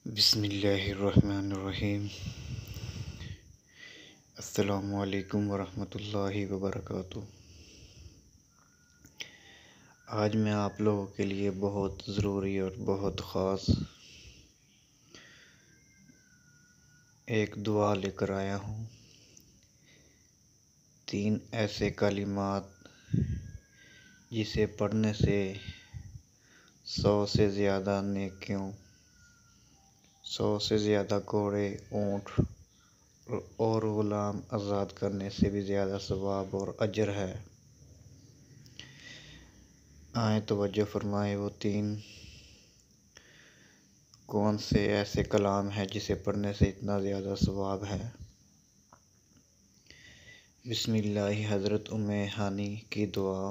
بسم اللہ الرحمن الرحیم۔ السلام علیکم ورحمۃ اللہ وبرکاتہ۔ آج میں آپ لوگوں کے لیے بہت ضروری اور بہت خاص ایک دعا لے کر آیا ہوں۔ 3 ایسے کلمات جسے پڑھنے سے 100 سے زیادہ نیکیوں، 100 سے زیادہ گھوڑے، اونٹ اور غلام آزاد کرنے سے بھی زیادہ ثواب اور اجر ہے۔ آئیں توجہ فرمائیں، وہ 3 کون سے ایسے کلام ہیں جسے پڑھنے سے اتنا زیادہ ثواب ہے۔ بسم اللہ۔ حضرت ام ہانی کی دعا۔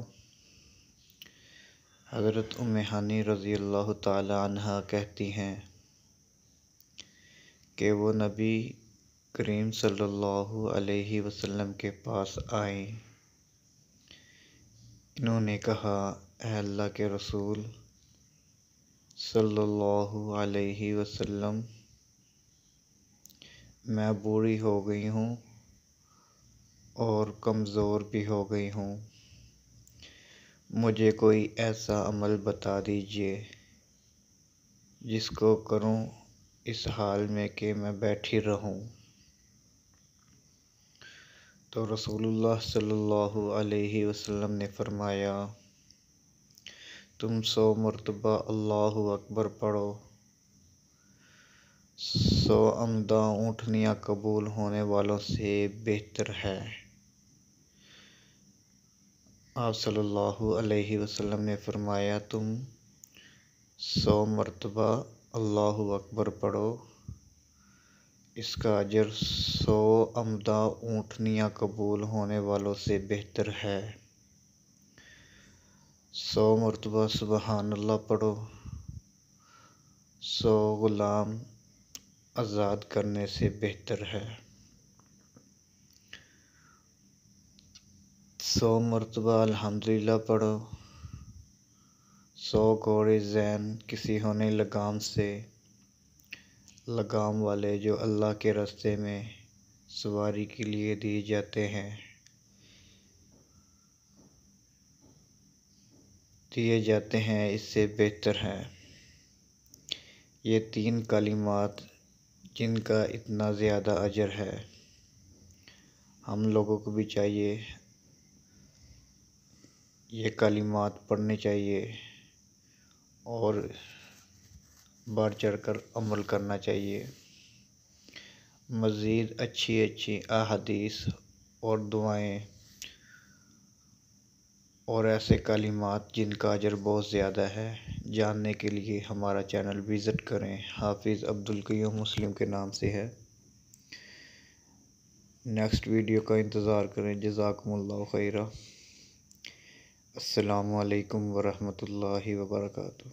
حضرت ام ہانی رضی اللہ تعالی عنہا کہتی ہیں کہ وہ نبی کریم صلی اللہ علیہ وسلم کے پاس آئیں۔ انہوں نے کہا، اے اللہ کے رسول صلی اللہ علیہ وسلم، میں بوڑھی ہو گئی ہوں اور کمزور بھی ہو گئی ہوں۔ مجھے کوئی ایسا عمل بتا دیجیے جس کو کروں اس حال میں کہ میں بیٹھی رہوں۔ تو رسول اللہ صلی اللہ علیہ وسلم نے فرمایا، تم 100 مرتبہ اللہ اکبر پڑھو، 100 عمدہ اونٹنیاں قبول ہونے والوں سے بہتر ہے۔ آپ صلی اللہ علیہ وسلم نے فرمایا، تم 100 مرتبہ اللہ اکبر پڑھو، اس کا اجر 100 عمدہ اونٹنیاں قبول ہونے والوں سے بہتر ہے۔ 100 مرتبہ سبحان اللہ پڑھو، 100 غلام آزاد کرنے سے بہتر ہے۔ 100 مرتبہ الحمدللہ پڑھو، 100 گھوڑے زین کسی ہونے لگام سے، لگام والے جو اللہ کے راستے میں سواری کے لیے دیے جاتے ہیں، اس سے بہتر ہے۔ یہ 3 کلمات جن کا اتنا زیادہ اجر ہے، ہم لوگوں کو بھی چاہیے یہ کلمات پڑھنے چاہیے اور بڑھ چڑھ کر عمل کرنا چاہیے۔ مزید اچھی احادیث اور دعائیں اور ایسے کلمات جن کا اجر بہت زیادہ ہے جاننے کے لیے ہمارا چینل وزٹ کریں۔ حافظ عبدالقیوم مسلم کے نام سے ہے۔ نیکسٹ ویڈیو کا انتظار کریں۔ جزاکم اللہ خیرا۔ السلام علیکم ورحمۃ اللہ وبرکاتہ۔